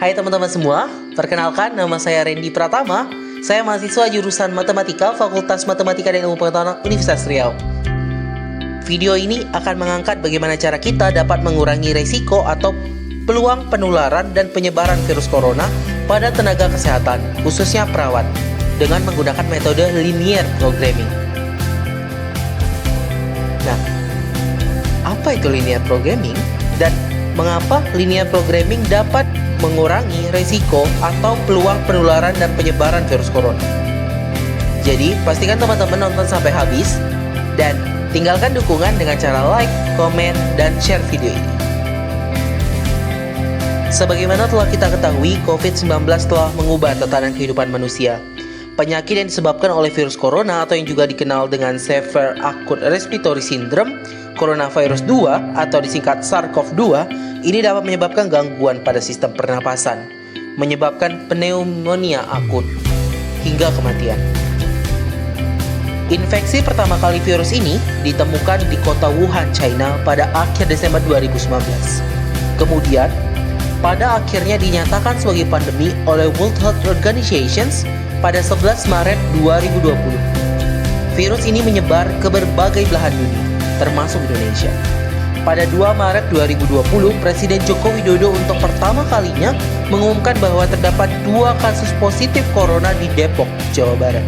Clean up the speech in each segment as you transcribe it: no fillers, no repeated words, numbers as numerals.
Hai teman-teman semua, perkenalkan nama saya Randy Pratama. Saya mahasiswa jurusan Matematika Fakultas Matematika dan Ilmu Pengetahuan Universitas Riau. Video ini akan mengangkat bagaimana cara kita dapat mengurangi resiko atau peluang penularan dan penyebaran virus corona pada tenaga kesehatan, khususnya perawat, dengan menggunakan metode linear programming. Nah, apa itu linear programming dan mengapa linear programming dapat mengurangi resiko atau peluang penularan dan penyebaran virus corona? Jadi, pastikan teman-teman nonton sampai habis dan tinggalkan dukungan dengan cara like, komen, dan share video ini. Sebagaimana telah kita ketahui, COVID-19 telah mengubah tatanan kehidupan manusia. Penyakit yang disebabkan oleh virus corona atau yang juga dikenal dengan Severe Acute Respiratory Syndrome, Coronavirus 2 atau disingkat SARS-CoV-2, ini dapat menyebabkan gangguan pada sistem pernapasan, menyebabkan pneumonia akut, hingga kematian. Infeksi pertama kali virus ini ditemukan di kota Wuhan, China pada akhir Desember 2019. Kemudian, pada akhirnya dinyatakan sebagai pandemi oleh World Health Organization pada 11 Maret 2020. Virus ini menyebar ke berbagai belahan dunia, termasuk Indonesia. Pada 2 Maret 2020, Presiden Joko Widodo untuk pertama kalinya mengumumkan bahwa terdapat 2 kasus positif corona di Depok, Jawa Barat.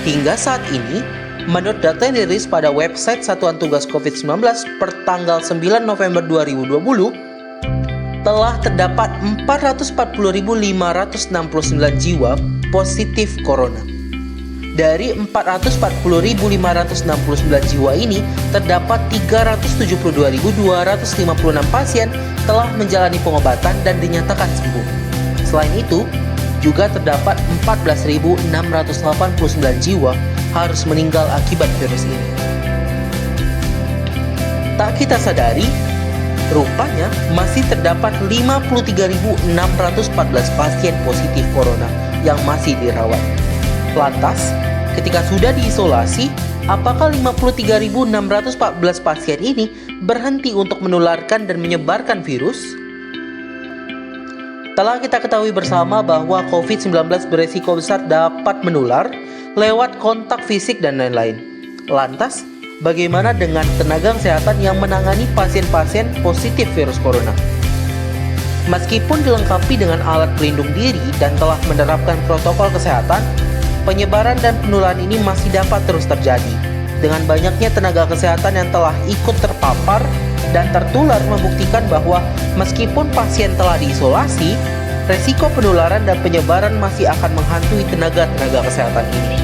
Hingga saat ini, menurut data yang dirilis pada website Satuan Tugas COVID-19 per tanggal 9 November 2020, telah terdapat 440.569 jiwa positif corona. Dari 440.569 jiwa ini, terdapat 372.256 pasien telah menjalani pengobatan dan dinyatakan sembuh. Selain itu, juga terdapat 14.689 jiwa harus meninggal akibat virus ini. Tak kita sadari, rupanya masih terdapat 53.614 pasien positif corona yang masih dirawat. Lantas, ketika sudah diisolasi, apakah 53.614 pasien ini berhenti untuk menularkan dan menyebarkan virus? Telah kita ketahui bersama bahwa COVID-19 beresiko besar dapat menular lewat kontak fisik dan lain-lain. Lantas, bagaimana dengan tenaga kesehatan yang menangani pasien-pasien positif virus corona? Meskipun dilengkapi dengan alat pelindung diri dan telah menerapkan protokol kesehatan, penyebaran dan penularan ini masih dapat terus terjadi. Dengan banyaknya tenaga kesehatan yang telah ikut terpapar dan tertular membuktikan bahwa meskipun pasien telah diisolasi, resiko penularan dan penyebaran masih akan menghantui tenaga-tenaga kesehatan ini.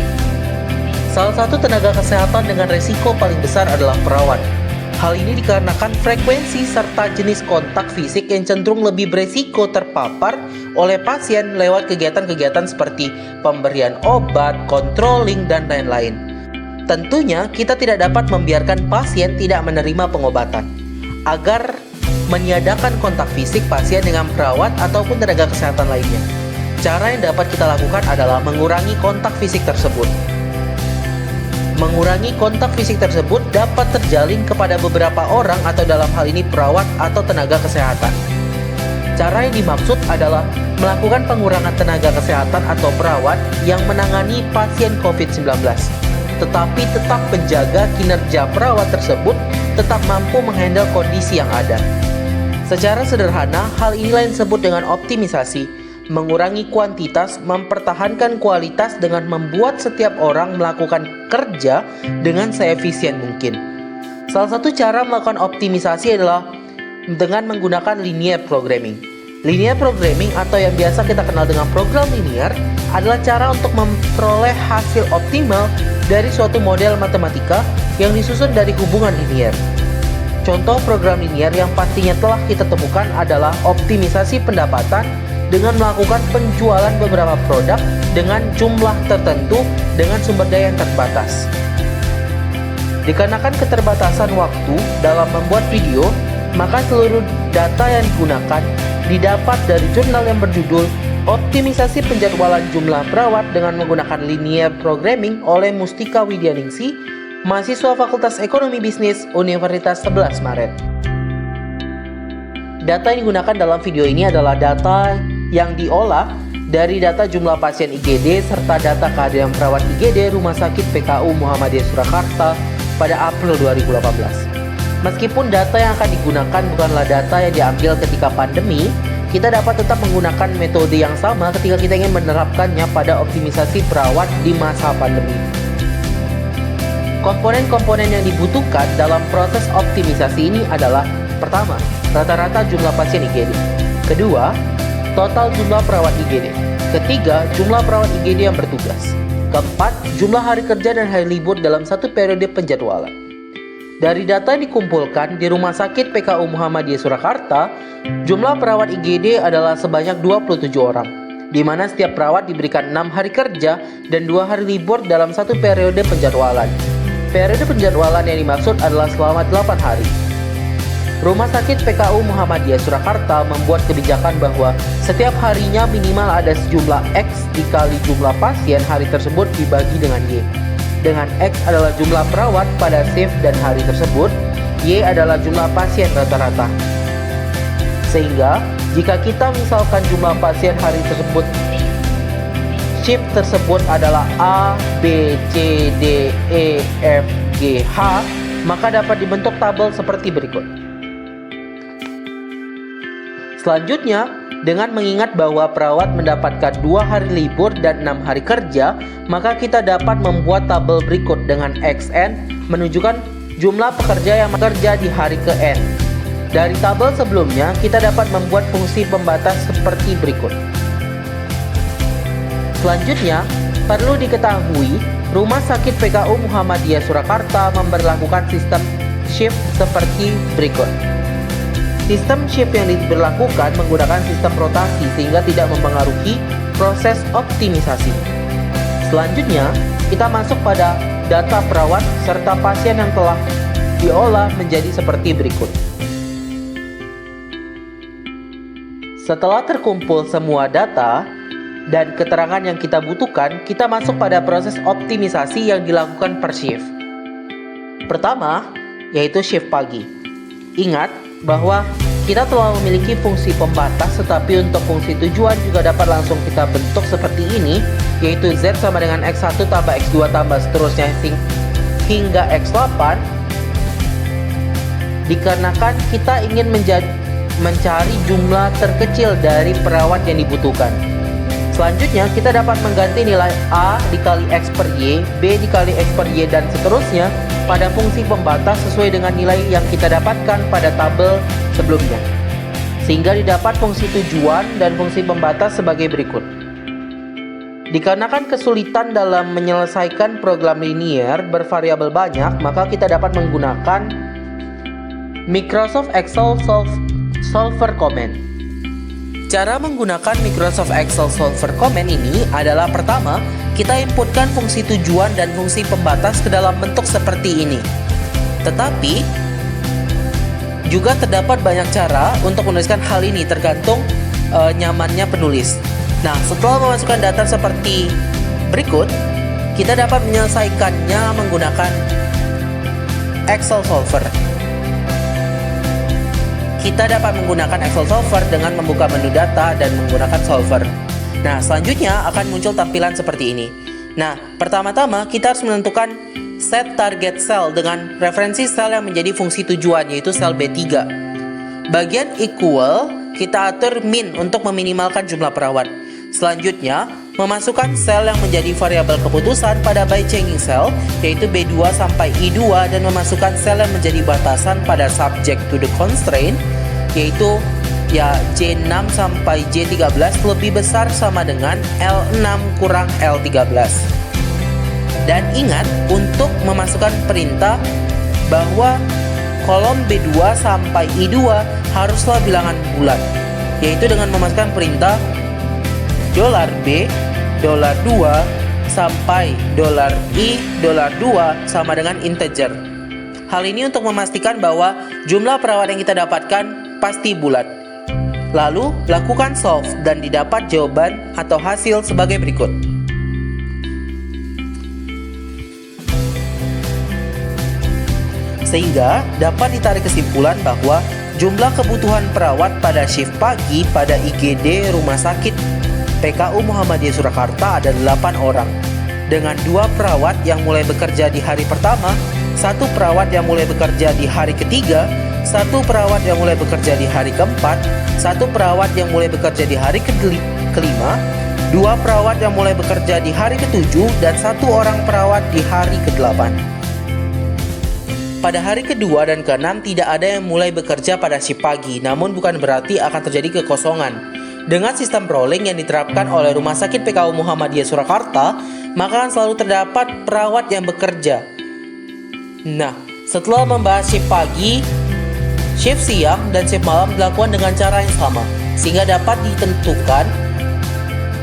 Salah satu tenaga kesehatan dengan resiko paling besar adalah perawat. Hal ini dikarenakan frekuensi serta jenis kontak fisik yang cenderung lebih beresiko terpapar oleh pasien lewat kegiatan-kegiatan seperti pemberian obat, controlling, dan lain-lain. Tentunya kita tidak dapat membiarkan pasien tidak menerima pengobatan. Agar meniadakan kontak fisik pasien dengan perawat ataupun tenaga kesehatan lainnya, cara yang dapat kita lakukan adalah mengurangi kontak fisik tersebut. Mengurangi kontak fisik tersebut dapat terjalin kepada beberapa orang atau dalam hal ini perawat atau tenaga kesehatan. Cara yang dimaksud adalah melakukan pengurangan tenaga kesehatan atau perawat yang menangani pasien COVID-19, tetapi tetap menjaga kinerja perawat tersebut tetap mampu menghandle kondisi yang ada. Secara sederhana, hal inilah yang disebut dengan optimisasi. Mengurangi kuantitas, mempertahankan kualitas dengan membuat setiap orang melakukan kerja dengan seefisien mungkin. Salah satu cara melakukan optimisasi adalah dengan menggunakan linear programming. Linear programming atau yang biasa kita kenal dengan program linear adalah cara untuk memperoleh hasil optimal dari suatu model matematika yang disusun dari hubungan linear. Contoh program linear yang pastinya telah kita temukan adalah optimisasi pendapatan dengan melakukan penjualan beberapa produk dengan jumlah tertentu dengan sumber daya yang terbatas. Dikarenakan keterbatasan waktu dalam membuat video, maka seluruh data yang digunakan didapat dari jurnal yang berjudul Optimisasi Penjadwalan Jumlah Perawat dengan menggunakan Linear Programming oleh Mustika Widyaningsih, mahasiswa Fakultas Ekonomi Bisnis Universitas 11 Maret. Data yang digunakan dalam video ini adalah data yang diolah dari data jumlah pasien IGD serta data kehadiran perawat IGD Rumah Sakit PKU Muhammadiyah Surakarta pada April 2018. Meskipun data yang akan digunakan bukanlah data yang diambil ketika pandemi, kita dapat tetap menggunakan metode yang sama ketika kita ingin menerapkannya pada optimisasi perawat di masa pandemi. Komponen-komponen yang dibutuhkan dalam proses optimisasi ini adalah: pertama, rata-rata jumlah pasien IGD. Kedua, total jumlah perawat IGD. Ketiga, jumlah perawat IGD yang bertugas. Keempat, jumlah hari kerja dan hari libur dalam satu periode penjadwalan. Dari data yang dikumpulkan di Rumah Sakit PKU Muhammadiyah Surakarta, jumlah perawat IGD adalah sebanyak 27 orang, di mana setiap perawat diberikan 6 hari kerja dan 2 hari libur dalam satu periode penjadwalan. Periode penjadwalan yang dimaksud adalah selama 8 hari. Rumah Sakit PKU Muhammadiyah Surakarta membuat kebijakan bahwa setiap harinya minimal ada sejumlah X dikali jumlah pasien hari tersebut dibagi dengan Y. Dengan X adalah jumlah perawat pada shift dan hari tersebut, Y adalah jumlah pasien rata-rata. Sehingga, jika kita misalkan jumlah pasien hari tersebut, shift tersebut adalah A, B, C, D, E, F, G, H, maka dapat dibentuk tabel seperti berikut. Selanjutnya, dengan mengingat bahwa perawat mendapatkan 2 hari libur dan 6 hari kerja, maka kita dapat membuat tabel berikut dengan XN menunjukkan jumlah pekerja yang bekerja di hari ke-N. Dari tabel sebelumnya, kita dapat membuat fungsi pembatas seperti berikut. Selanjutnya, perlu diketahui, Rumah Sakit PKU Muhammadiyah Surakarta memberlakukan sistem shift seperti berikut. Sistem shift yang diberlakukan menggunakan sistem rotasi sehingga tidak mempengaruhi proses optimisasi. Selanjutnya, kita masuk pada data perawat serta pasien yang telah diolah menjadi seperti berikut. Setelah terkumpul semua data dan keterangan yang kita butuhkan, kita masuk pada proses optimisasi yang dilakukan per shift. Pertama, yaitu shift pagi. Ingat bahwa kita telah memiliki fungsi pembatas, tetapi untuk fungsi tujuan juga dapat langsung kita bentuk seperti ini, yaitu Z sama dengan X1 tambah X2 tambah seterusnya hingga X8, dikarenakan kita ingin mencari jumlah terkecil dari perawat yang dibutuhkan. Selanjutnya, kita dapat mengganti nilai A dikali X per Y, B dikali X per Y, dan seterusnya pada fungsi pembatas sesuai dengan nilai yang kita dapatkan pada tabel sebelumnya. Sehingga didapat fungsi tujuan dan fungsi pembatas sebagai berikut. Dikarenakan kesulitan dalam menyelesaikan program linear bervariabel banyak, maka kita dapat menggunakan Microsoft Excel Solver Command. Cara menggunakan Microsoft Excel Solver Command ini adalah: pertama, kita inputkan fungsi tujuan dan fungsi pembatas ke dalam bentuk seperti ini. Tetapi, juga terdapat banyak cara untuk menuliskan hal ini tergantung nyamannya penulis. Nah, setelah memasukkan data seperti berikut, kita dapat menyelesaikannya menggunakan Excel Solver. Kita dapat menggunakan Excel Solver dengan membuka menu data dan menggunakan solver. Nah, selanjutnya akan muncul tampilan seperti ini. Nah, pertama-tama kita harus menentukan set target cell dengan referensi sel yang menjadi fungsi tujuan, yaitu sel B3. Bagian equal kita atur min untuk meminimalkan jumlah perawat. Selanjutnya, memasukkan sel yang menjadi variabel keputusan pada by changing cell, yaitu B2 sampai I2, dan memasukkan sel yang menjadi batasan pada subject to the constraint, yaitu J6 sampai J13 lebih besar sama dengan L6 kurang L13. Dan ingat untuk memasukkan perintah bahwa kolom B2 sampai I2 haruslah bilangan bulat, yaitu dengan memasukkan perintah $B $2 sampai $I $2 sama dengan integer. Hal ini untuk memastikan bahwa jumlah perawat yang kita dapatkan pasti bulat. Lalu lakukan solve dan didapat jawaban atau hasil sebagai berikut. Sehingga dapat ditarik kesimpulan bahwa Jumlah kebutuhan perawat pada shift pagi pada IGD Rumah Sakit PKU Muhammadiyah Surakarta ada 8 orang, dengan 2 perawat yang mulai bekerja di hari pertama, 1 perawat yang mulai bekerja di hari ketiga, 1 perawat yang mulai bekerja di hari keempat, 1 perawat yang mulai bekerja di hari kelima, 2 perawat yang mulai bekerja di hari ketujuh, dan 1 orang perawat di hari ke-8. Pada hari kedua dan ke-6 tidak ada yang mulai bekerja pada shift pagi, namun bukan berarti akan terjadi kekosongan. Dengan sistem rolling yang diterapkan oleh Rumah Sakit PKU Muhammadiyah Surakarta, maka akan selalu terdapat perawat yang bekerja. Nah, setelah membahas shift pagi, shift siang, dan shift malam dilakukan dengan cara yang sama, sehingga dapat ditentukan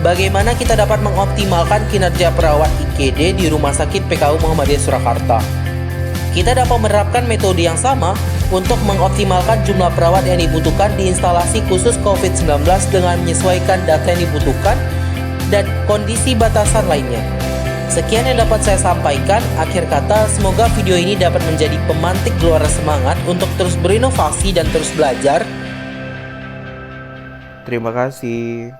bagaimana kita dapat mengoptimalkan kinerja perawat IGD di Rumah Sakit PKU Muhammadiyah Surakarta. Kita dapat menerapkan metode yang sama untuk mengoptimalkan jumlah perawat yang dibutuhkan di instalasi khusus COVID-19 dengan menyesuaikan data yang dibutuhkan dan kondisi batasan lainnya. Sekian yang dapat saya sampaikan. Akhir kata, semoga video ini dapat menjadi pemantik gelora semangat untuk terus berinovasi dan terus belajar. Terima kasih.